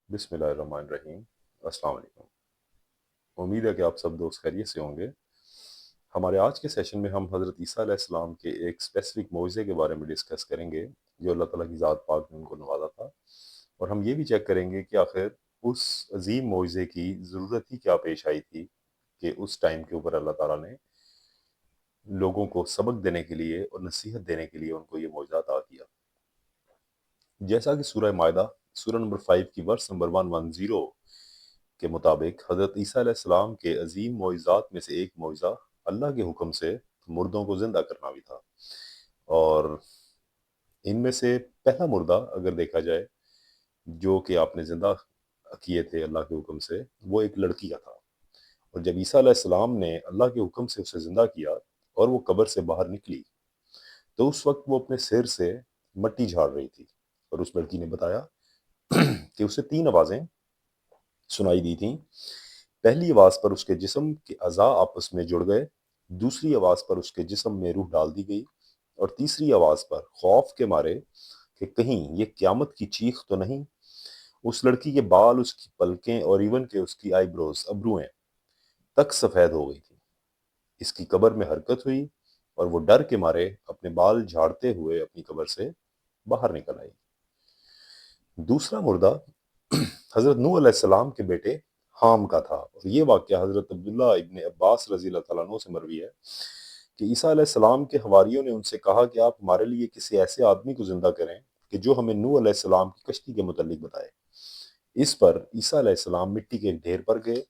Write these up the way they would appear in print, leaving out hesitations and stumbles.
بسم اللہ الرحمن الرحیم۔ السلام علیکم۔ امید ہے کہ آپ سب دوست خیریت سے ہوں گے۔ ہمارے آج کے سیشن میں ہم حضرت عیسیٰ علیہ السلام کے ایک اسپیسیفک معجزے کے بارے میں ڈسکس کریں گے جو اللہ تعالیٰ کی ذات پاک نے ان کو نوازا تھا، اور ہم یہ بھی چیک کریں گے کہ آخر اس عظیم معجزے کی ضرورت ہی کیا پیش آئی تھی کہ اس ٹائم کے اوپر اللہ تعالیٰ نے لوگوں کو سبق دینے کے لیے اور نصیحت دینے کے لیے ان کو یہ معجزہ عطا کیا۔ جیسا کہ سورہ مائدہ سورہ نمبر 5 کی ورس نمبر 110 کے مطابق حضرت عیسیٰ علیہ السلام کے عظیم معجزات میں سے ایک معجزہ اللہ کے حکم سے مردوں کو زندہ کرنا بھی تھا، اور ان میں سے پہلا مردہ اگر دیکھا جائے جو کہ آپ نے زندہ کیے تھے اللہ کے حکم سے، وہ ایک لڑکی کا تھا۔ اور جب عیسیٰ علیہ السلام نے اللہ کے حکم سے اسے زندہ کیا اور وہ قبر سے باہر نکلی تو اس وقت وہ اپنے سر سے مٹی جھاڑ رہی تھی، اور اس لڑکی نے بتایا کہ اسے 3 آوازیں سنائی دی تھیں۔ پہلی آواز پر اس کے جسم کے اعضاء آپس میں جڑ گئے، دوسری آواز پر اس کے جسم میں روح ڈال دی گئی، اور تیسری آواز پر خوف کے مارے کہ کہیں یہ قیامت کی چیخ تو نہیں، اس لڑکی کے بال، اس کی پلکیں اور ایون کہ اس کی آئی بروز ابروئیں تک سفید ہو گئی تھی۔ اس کی قبر میں حرکت ہوئی اور وہ ڈر کے مارے اپنے بال جھاڑتے ہوئے اپنی قبر سے باہر نکل آئی۔ دوسرا مردہ حضرت نوح علیہ السلام کے بیٹے حام کا تھا، اور یہ واقعہ حضرت عبداللہ ابن عباس رضی اللہ تعالیٰ عنہ سے مروی ہے کہ عیسیٰ علیہ السلام کے حواریوں نے ان سے کہا کہ آپ ہمارے لیے کسی ایسے آدمی کو زندہ کریں کہ جو ہمیں نوح علیہ السلام کی کشتی کے متعلق بتائے۔ اس پر عیسیٰ علیہ السلام مٹی کے ایک ڈھیر پر گئے،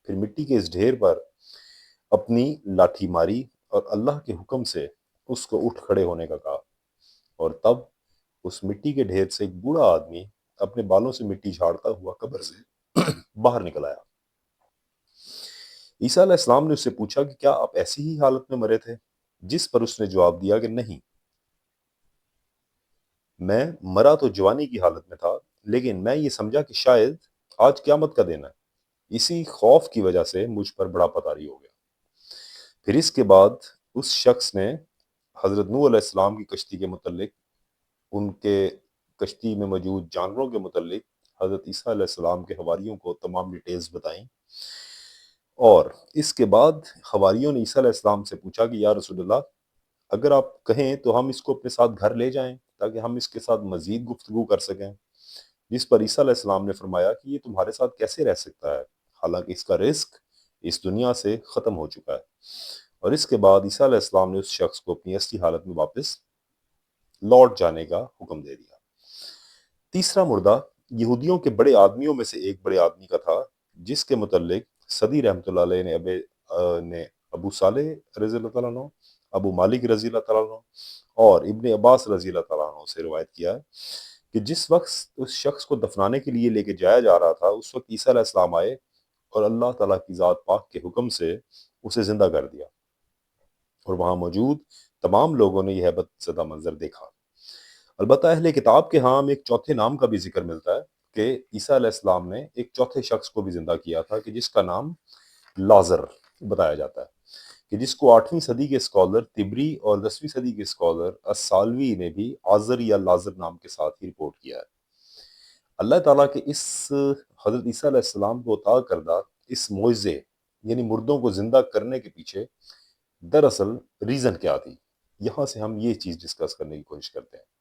پھر مٹی کے اس ڈھیر پر اپنی لاٹھی ماری اور اللہ کے حکم سے اس کو اٹھ کھڑے ہونے کا کہا، اور تب اس مٹی کے ڈھیر سے ایک بوڑھا آدمی اپنے بالوں سے مٹی جھاڑتا ہوا قبر سے باہر نکل آیا۔ عیسیٰ علیہ السلام نے اس سے پوچھا کہ کیا آپ ایسی ہی حالت میں مرے تھے؟ جس پر اس نے جواب دیا کہ نہیں، میں مرا تو جوانی کی حالت میں تھا، لیکن میں یہ سمجھا کہ شاید آج قیامت کا دن ہے، اسی خوف کی وجہ سے مجھ پر بڑا طاری ہو گیا۔ پھر اس کے بعد اس شخص نے حضرت نوح علیہ السلام کی کشتی کے متعلق، ان کے کشتی میں موجود جانوروں کے متعلق حضرت عیسیٰ علیہ السلام کے حواریوں کو تمام ڈیٹیلز بتائیں، اور اس کے بعد حواریوں نے عیسیٰ علیہ السلام سے پوچھا کہ یا رسول اللہ، اگر آپ کہیں تو ہم اس کو اپنے ساتھ گھر لے جائیں تاکہ ہم اس کے ساتھ مزید گفتگو کر سکیں، جس پر عیسیٰ علیہ السلام نے فرمایا کہ یہ تمہارے ساتھ کیسے رہ سکتا ہے، حالانکہ اس کا رزق اس دنیا سے ختم ہو چکا ہے۔ اور اس کے بعد عیسیٰ علیہ السلام نے اس شخص کو اپنی اصلی حالت میں واپس لوٹ جانے کا حکم دے دیا۔ تیسرا مردہ یہودیوں کے بڑے آدمیوں میں سے ایک بڑے آدمی کا تھا، جس کے متعلق صدی رحمۃ اللہ علیہ نے ابو صالح رضی اللہ تعالیٰ عنہ، ابو مالک رضی اللہ تعالیٰ عنہ اور ابن عباس رضی اللہ تعالیٰ عنہ سے روایت کیا ہے کہ جس وقت اس شخص کو دفنانے کے لیے لے کے جایا جا رہا تھا، اس وقت عیسیٰ علیہ السلام آئے اور اللہ تعالیٰ کی ذات پاک کے حکم سے اسے زندہ کر دیا، اور وہاں موجود تمام لوگوں نے یہ ہیبت زدہ منظر دیکھا۔ البتہ اہل کتاب کے ہاں ایک چوتھے نام کا بھی ذکر ملتا ہے کہ عیسیٰ علیہ السلام نے ایک چوتھے شخص کو بھی زندہ کیا تھا کہ جس کا نام لازر بتایا جاتا ہے، کہ جس کو 8ویں صدی کے اسکالر طبری اور 10ویں صدی کے اسکالر السالوی نے بھی آزر یا لازر نام کے ساتھ ہی رپورٹ کیا ہے۔ اللہ تعالیٰ کے اس حضرت عیسیٰ علیہ السلام کو عطا کردہ اس معجزے یعنی مردوں کو زندہ کرنے کے پیچھے دراصل ریزن کیا تھی، یہاں سے ہم یہ چیز ڈسکس کرنے کی کوشش کرتے ہیں۔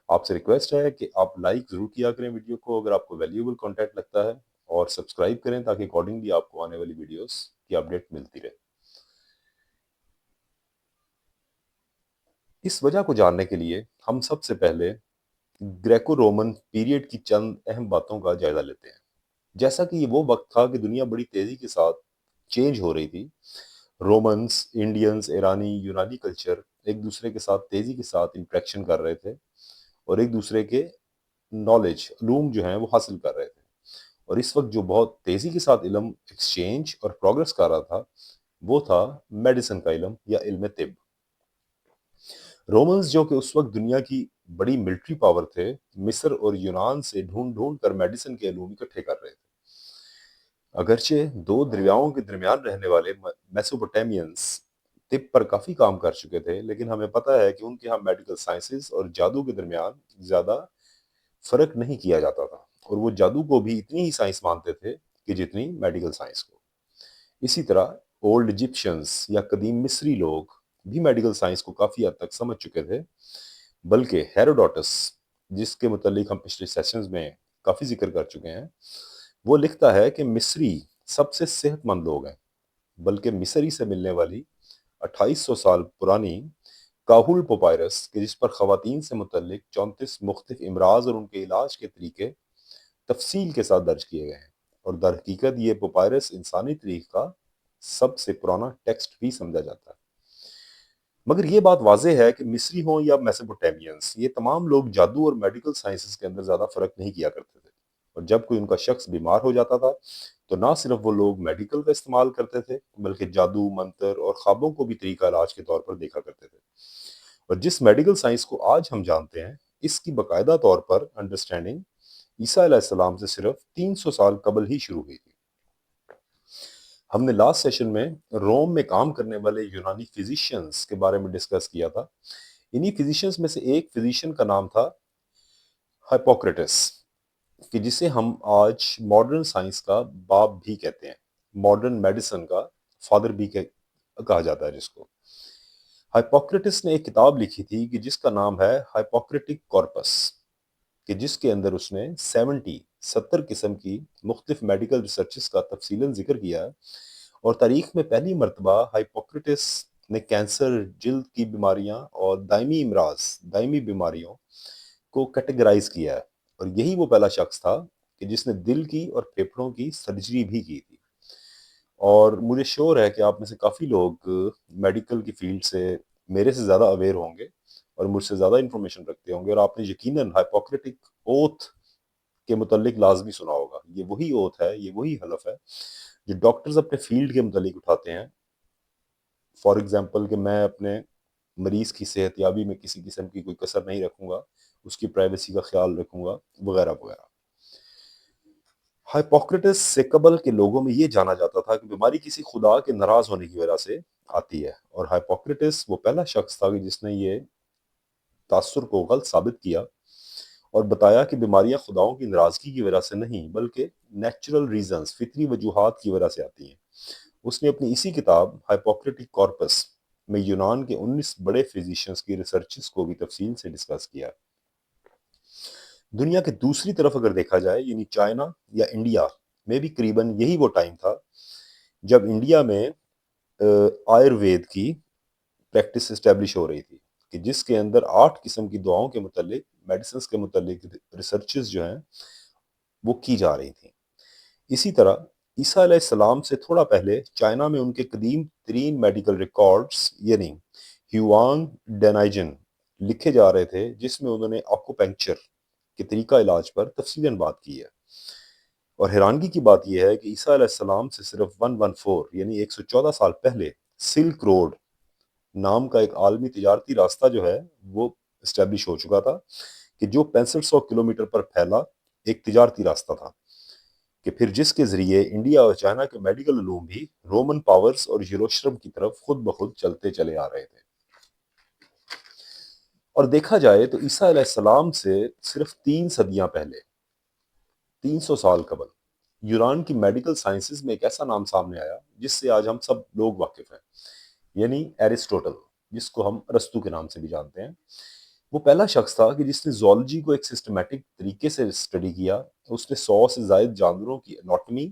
آپ سے ریکویسٹ ہے کہ آپ لائک ضرور کیا کریں ویڈیو کو اگر آپ کو ویلیوبل کنٹینٹ لگتا ہے، اور سبسکرائب کریں تاکہ اکارڈنگلی آپ کو آنے والی ویڈیوز کی اپڈیٹ ملتی رہے۔ اس وجہ کو جاننے کے لیے ہم سب سے پہلے گریکو رومن پیریڈ کی چند اہم باتوں کا جائزہ لیتے ہیں۔ جیسا کہ یہ وہ وقت تھا کہ دنیا بڑی تیزی کے ساتھ چینج ہو رہی تھی، رومنز، انڈینز، ایرانی، یونانی کلچر ایک دوسرے کے ساتھ تیزی کے ساتھ انٹریکشن کر رہے تھے اور ایک دوسرے کے نالج، علوم جو ہیں وہ حاصل کر رہے تھے، اور اس وقت جو بہت تیزی کے ساتھ علم ایکسچینج اور پروگرس کر رہا تھا وہ تھا میڈیسن کا علم یا علم طب۔ رومنز جو کہ اس وقت دنیا کی بڑی ملٹری پاور تھے، مصر اور یونان سے ڈھونڈ ڈھونڈ کر میڈیسن کے علوم اکٹھے کر رہے تھے۔ اگرچہ 2 دریاؤں کے درمیان رہنے والے میسوپوٹیمینز طب پر کافی کام کر چکے تھے، لیکن ہمیں پتہ ہے کہ ان کے ہاں میڈیکل سائنسز اور جادو کے درمیان زیادہ فرق نہیں کیا جاتا تھا، اور وہ جادو کو بھی اتنی ہی سائنس مانتے تھے کہ جتنی میڈیکل سائنس کو۔ اسی طرح اولڈ ایجپشنز یا قدیم مصری لوگ بھی میڈیکل سائنس کو کافی حد تک سمجھ چکے تھے، بلکہ ہیروڈوٹس، جس کے متعلق ہم پچھلے سیشنز میں کافی ذکر کر چکے ہیں، وہ لکھتا ہے کہ مصری سب سے صحت مند لوگ ہیں، بلکہ مصری سے ملنے والی 2800 سال پرانی کاہل پوپائرس کہ جس پر خواتین سے متعلق 34 مختلف امراض اور ان کے علاج کے طریقے تفصیل کے ساتھ درج کیے گئے ہیں، اور در حقیقت یہ پوپائرس انسانی تاریخ کا سب سے پرانا ٹیکسٹ بھی سمجھا جاتا ہے۔ مگر یہ بات واضح ہے کہ مصری ہوں یا میسوپوٹیمینز، یہ تمام لوگ جادو اور میڈیکل سائنسز کے اندر زیادہ فرق نہیں کیا کرتے تھے، اور جب کوئی ان کا شخص بیمار ہو جاتا تھا تو نہ صرف وہ لوگ میڈیکل کا استعمال کرتے تھے بلکہ جادو، منتر اور خوابوں کو بھی طریقہ علاج کے طور پر دیکھا کرتے تھے، اور جس میڈیکل سائنس کو آج ہم جانتے ہیں اس کی باقاعدہ طور پر انڈرسٹینڈنگ عیسیٰ علیہ السلام سے صرف 300 سال قبل ہی شروع ہوئی تھی۔ ہم نے لاسٹ سیشن میں روم میں کام کرنے والے یونانی فزیشینز کے بارے میں ڈسکس کیا تھا۔ انہی فزیشینز میں سے ایک فزیشین کا نام تھا ہائپوکریٹس، کہ جسے ہم آج ماڈرن سائنس کا باپ بھی کہتے ہیں، ماڈرن میڈیسن کا فادر بھی کہا جاتا ہے جس کو۔ ہائپوکریٹس نے ایک کتاب لکھی تھی کہ جس کا نام ہے ہائپوکریٹک کارپس، کہ جس کے اندر اس نے 70 قسم کی مختلف میڈیکل ریسرچز کا تفصیلاً ذکر کیا ہے، اور تاریخ میں پہلی مرتبہ ہائپوکریٹس نے کینسر، جلد کی بیماریاں اور دائمی امراض، دائمی بیماریوں کو کیٹیگرائز کیا ہے، اور یہی وہ پہلا شخص تھا کہ جس نے دل کی اور پھیپھڑوں کی سرجری بھی کی تھی۔ اور مجھے شور ہے کہ آپ میں سے کافی لوگ میڈیکل کی فیلڈ سے میرے سے زیادہ اویئر ہوں گے اور مجھ سے زیادہ انفارمیشن رکھتے ہوں گے، اور آپ نے یقیناً ہائپوکریٹک اوتھ کے متعلق لازمی سنا ہوگا۔ یہ وہی اوتھ ہے، یہ وہی حلف ہے جو ڈاکٹرز اپنے فیلڈ کے متعلق اٹھاتے ہیں، فار ایگزامپل کہ میں اپنے مریض کی صحت یابی میں کسی قسم کی کوئی کسر نہیں رکھوں گا، اس کی پرائیویسی کا خیال رکھوں گا، وغیرہ وغیرہ۔ ہائپوکریٹس سے قبل کے لوگوں میں یہ جانا جاتا تھا کہ بیماری کسی خدا کے ناراض ہونے کی وجہ سے آتی ہے، اور ہائپوکریٹس وہ پہلا شخص تھا کہ جس نے یہ تاثر کو غلط ثابت کیا اور بتایا کہ بیماریاں خداؤں کی ناراضگی کی وجہ سے نہیں بلکہ نیچرل ریزنز، فطری وجوہات کی وجہ سے آتی ہیں۔ اس نے اپنی اسی کتاب ہائپوکریٹک کارپس میں یونان کے 19 بڑے فزیشینز کی ریسرچز کو بھی تفصیل سے ڈسکس کیا۔ دنیا کے دوسری طرف اگر دیکھا جائے یعنی چائنا یا انڈیا میں بھی قریباً یہی وہ ٹائم تھا جب انڈیا میں آیوروید کی پریکٹس اسٹیبلش ہو رہی تھی، کہ جس کے اندر 8 قسم کی دعاؤں کے متعلق، میڈیسنز کے متعلق ریسرچز جو ہیں وہ کی جا رہی تھیں۔ اسی طرح عیسیٰ علیہ السلام سے تھوڑا پہلے چائنا میں ان کے قدیم ترین میڈیکل ریکارڈز یعنی ہیوانگ ڈینائجن لکھے جا رہے تھے، جس میں انہوں نے آکوپنکچر کے طریقہ علاج پر تفصیلاً بات کی ہے۔ اور حیرانگی کی بات یہ ہے کہ عیسیٰ علیہ السلام سے صرف 114 یعنی 114 سال پہلے سلک روڈ نام کا ایک عالمی تجارتی راستہ جو ہے وہ اسٹیبلش ہو چکا تھا، کہ جو 6500 کلومیٹر پر پھیلا ایک تجارتی راستہ تھا، کہ پھر جس کے ذریعے انڈیا اور چائنا کے میڈیکل علوم بھی رومن پاورز اور یروشلم کی طرف خود بخود چلتے چلے آ رہے تھے۔ اور دیکھا جائے تو عیسیٰ علیہ السلام سے صرف 3 صدیاں پہلے، 300 سال قبل، یونان کی میڈیکل سائنسز میں ایک ایسا نام سامنے آیا جس سے آج ہم سب لوگ واقف ہیں، یعنی ایرسٹوٹل، جس کو ہم ارسطو کے نام سے بھی جانتے ہیں۔ وہ پہلا شخص تھا کہ جس نے زوالوجی کو ایک سسٹمیٹک طریقے سے اسٹڈی کیا۔ اس نے 100 سے زائد جانوروں کی اناٹمی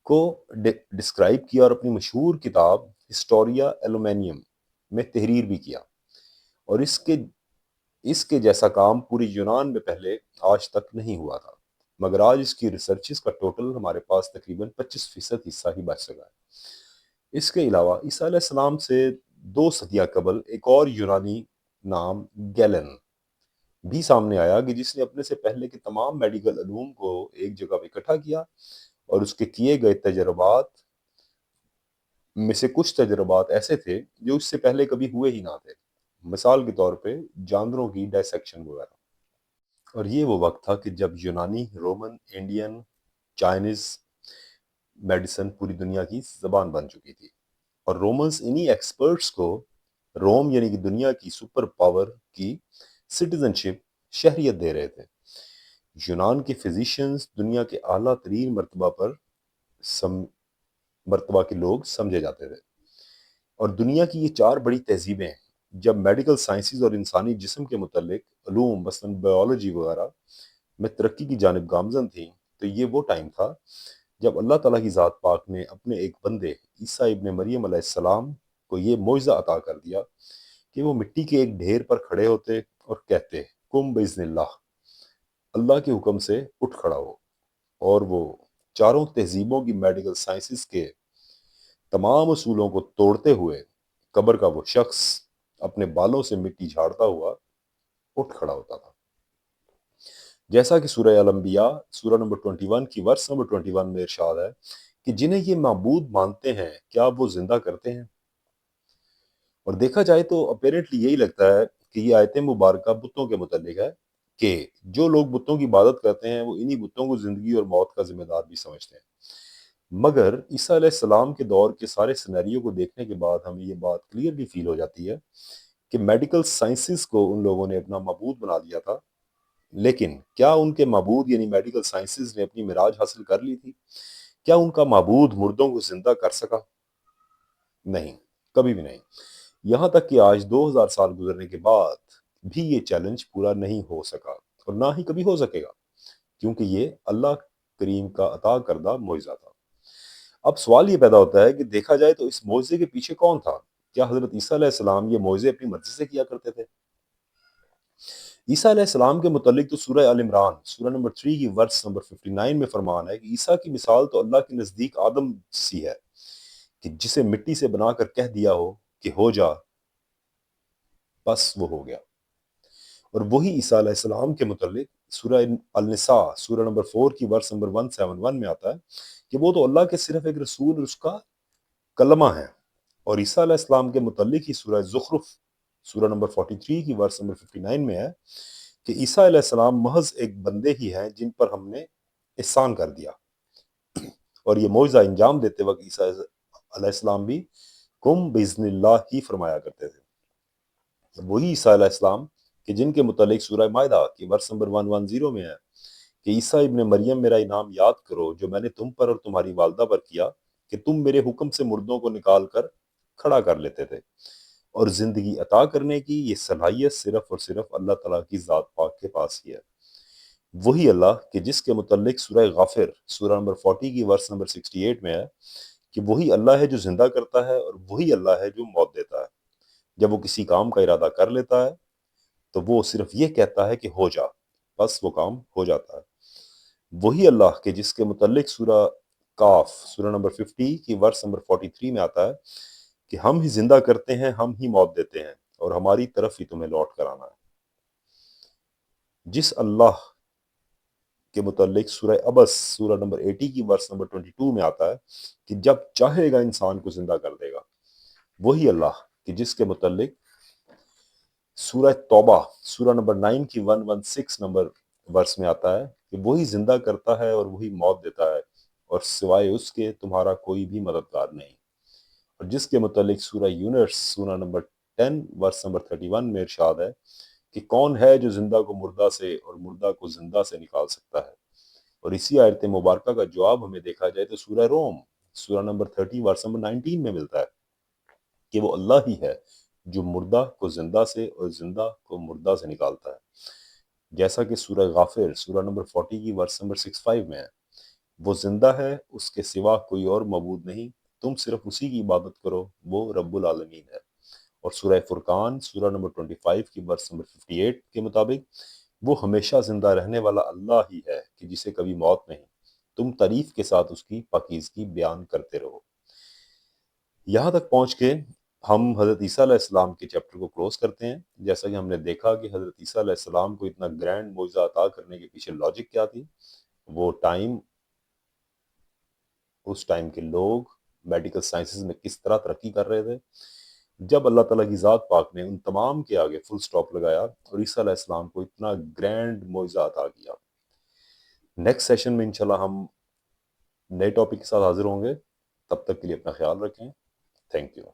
کو ڈسکرائب کیا اور اپنی مشہور کتاب ہسٹوریا ایلومینیم میں تحریر بھی کیا، اور اس کے جیسا کام پوری یونان میں پہلے آج تک نہیں ہوا تھا، مگر آج اس کی ریسرچز کا ٹوٹل ہمارے پاس تقریباً 25% حصہ ہی بچ سکا ہے۔ اس کے علاوہ عیسیٰ علیہ السلام سے 2 صدیاں قبل ایک اور یونانی نام گیلن بھی سامنے آیا، کہ جس نے اپنے سے پہلے کے تمام میڈیکل علوم کو ایک جگہ پہ اکٹھا کیا، اور اس کے کیے گئے تجربات میں سے کچھ تجربات ایسے تھے جو اس سے پہلے کبھی ہوئے ہی نہ تھے، مثال کے طور پہ جانوروں کی ڈائسیکشن وغیرہ۔ اور یہ وہ وقت تھا کہ جب یونانی، رومن، انڈین، چائنیز میڈیسن پوری دنیا کی زبان بن چکی تھی، اور رومنز انہی ایکسپرٹس کو روم یعنی کہ دنیا کی سپر پاور کی سٹیزن شپ، شہریت دے رہے تھے۔ یونان کے فزیشینز دنیا کے اعلیٰ ترین مرتبہ کے لوگ سمجھے جاتے تھے، اور دنیا کی یہ 4 بڑی تہذیبیں جب میڈیکل سائنسز اور انسانی جسم کے متعلق علوم مثلاً بائیولوجی وغیرہ میں ترقی کی جانب گامزن تھیں، تو یہ وہ ٹائم تھا جب اللہ تعالیٰ کی ذات پاک نے اپنے ایک بندے عیسیٰ ابن مریم علیہ السلام کو یہ معجزہ عطا کر دیا کہ وہ مٹی کے ایک ڈھیر پر کھڑے ہوتے اور کہتے کم بإذن اللہ، اللہ کے حکم سے اٹھ کھڑا ہو، اور وہ چاروں تہذیبوں کی میڈیکل سائنسز کے تمام اصولوں کو توڑتے ہوئے قبر کا وہ شخص اپنے بالوں سے مٹی جھاڑتا ہوا اٹھ کھڑا ہوتا تھا، جیسا کہ سورہ الانبیاء سورہ نمبر 21 کی ورس نمبر 21 میں ارشاد ہے کہ جنہیں یہ معبود مانتے ہیں کیا وہ زندہ کرتے ہیں؟ اور دیکھا جائے تو اپیرنٹلی یہی لگتا ہے کہ یہ آیت مبارکہ بتوں کے متعلق ہے کہ جو لوگ بتوں کی عبادت کرتے ہیں وہ انہی بتوں کو زندگی اور موت کا ذمہ دار بھی سمجھتے ہیں، مگر عیسیٰ علیہ السلام کے دور کے سارے سینیریو کو دیکھنے کے بعد ہمیں یہ بات کلیئرلی فیل ہو جاتی ہے کہ میڈیکل سائنسز کو ان لوگوں نے اپنا معبود بنا دیا تھا، لیکن کیا ان کے معبود یعنی میڈیکل سائنسز نے اپنی معراج حاصل کر لی تھی؟ کیا ان کا معبود مردوں کو زندہ کر سکا؟ نہیں، کبھی بھی نہیں، یہاں تک کہ آج 2000 سال گزرنے کے بعد بھی یہ چیلنج پورا نہیں ہو سکا اور نہ ہی کبھی ہو سکے گا، کیونکہ یہ اللہ کریم کا عطا کردہ معجزہ تھا۔ اب سوال یہ پیدا ہوتا ہے کہ دیکھا جائے تو اس معجزے کے پیچھے کون تھا؟ کیا حضرت عیسیٰ علیہ السلام یہ معجزے اپنی مرضی سے کیا کرتے تھے؟ عیسیٰ علیہ السلام کے متعلق تو سورہ آل عمران سورہ نمبر 3 کی ورس نمبر 59 میں فرمان ہے کہ عیسیٰ کی مثال تو اللہ کے نزدیک آدم سی ہے کہ جسے مٹی سے بنا کر کہہ دیا ہو کہ ہو جا، بس وہ ہو گیا۔ اور وہی عیسیٰ علیہ السلام کے متعلق سورہ النساء سورہ نمبر 4 کی ورس نمبر 171 میں آتا ہے کہ وہ تو اللہ کے صرف ایک رسول اور اس کا کلمہ ہے، اور عیسیٰ علیہ السلام کے متعلق ہی سورہ زخرف سورہ نمبر 43 کی ورس نمبر 59 میں ہے کہ عیسیٰ علیہ السلام محض ایک بندے ہی ہیں جن پر ہم نے احسان کر دیا، اور یہ معجزہ انجام دیتے وقت عیسیٰ علیہ السلام بھی کم بإذن اللہ ہی فرمایا کرتے تھے۔ وہی عیسیٰ علیہ السلام کہ جن کے متعلق سورہ مائدہ کی ورس نمبر 110 میں ہے کہ عیسیٰ ابن مریم میرا انعام یاد کرو جو میں نے تم پر اور تمہاری والدہ پر کیا کہ تم میرے حکم سے مردوں کو نکال کر کھڑا کر لیتے تھے، اور زندگی عطا کرنے کی یہ صلاحیت صرف اور صرف اللہ تعالیٰ کی ذات پاک کے پاس ہی ہے۔ وہی اللہ کہ جس کے متعلق سورہ غافر سورہ نمبر 40 کی ورس نمبر 68 میں ہے کہ وہی اللہ ہے جو زندہ کرتا ہے اور وہی اللہ ہے جو موت دیتا ہے، جب وہ کسی کام کا ارادہ کر لیتا ہے تو وہ صرف یہ کہتا ہے کہ ہو جا، بس وہ کام ہو جاتا ہے۔ وہی اللہ کہ جس کے متعلق سورہ کاف سورہ نمبر 50 کی ورس نمبر 43 میں آتا ہے کہ ہم ہی زندہ کرتے ہیں، ہم ہی موت دیتے ہیں، اور ہماری طرف ہی تمہیں لوٹ کر آنا ہے۔ جس اللہ کے متعلق سورہ عبس سورہ نمبر 80 کی ورس نمبر 22 میں آتا ہے کہ جب چاہے گا انسان کو زندہ کر دے گا، وہی اللہ کہ جس کے متعلق سورہ توبہ سورہ نمبر 9 کی 116 نمبر ورس میں آتا ہے کہ وہی زندہ کرتا ہے اور وہی موت دیتا ہے، اور سوائے اس کے تمہارا کوئی بھی مددگار نہیں، اور جس کے متعلق سورہ یونس سورہ نمبر 10 ورس نمبر 31 میں ارشاد ہے کہ کون ہے جو زندہ کو مردہ سے اور مردہ کو زندہ سے نکال سکتا ہے، اور اسی آیت مبارکہ کا جواب ہمیں دیکھا جائے تو سورہ روم سورہ نمبر 30 ورس نمبر 19 میں ملتا ہے کہ وہ اللہ ہی ہے جو مردہ کو زندہ سے اور زندہ کو مردہ سے نکالتا ہے، جیسا کہ سورہ غافر سورہ نمبر 40 کی ورس نمبر 65 میں ہے، وہ زندہ ہے، اس کے سوا کوئی اور معبود نہیں، تم صرف اسی کی عبادت کرو، وہ رب العالمین ہے۔ اور سورہ فرقان سورہ نمبر 25 کی ورس نمبر 58 کے مطابق وہ ہمیشہ زندہ رہنے والا اللہ ہی ہے کہ جسے کبھی موت نہیں، تم تعریف کے ساتھ اس کی پاکیزگی بیان کرتے رہو۔ یہاں تک پہنچ کے ہم حضرت عیسیٰ علیہ السلام کے چیپٹر کو کلوز کرتے ہیں۔ جیسا کہ ہم نے دیکھا کہ حضرت عیسیٰ علیہ السلام کو اتنا گرینڈ معجزہ عطا کرنے کے پیچھے لاجک کیا تھی، وہ ٹائم، اس ٹائم کے لوگ میڈیکل سائنسز میں کس طرح ترقی کر رہے تھے، جب اللہ تعالیٰ کی ذات پاک نے ان تمام کے آگے فل سٹاپ لگایا اور عیسیٰ علیہ السلام کو اتنا گرینڈ معجزہ عطا کیا۔ نیکسٹ سیشن میں انشاءاللہ ہم نئے ٹاپک کے ساتھ حاضر ہوں گے، تب تک کے لیے اپنا خیال رکھیں۔ Thank you.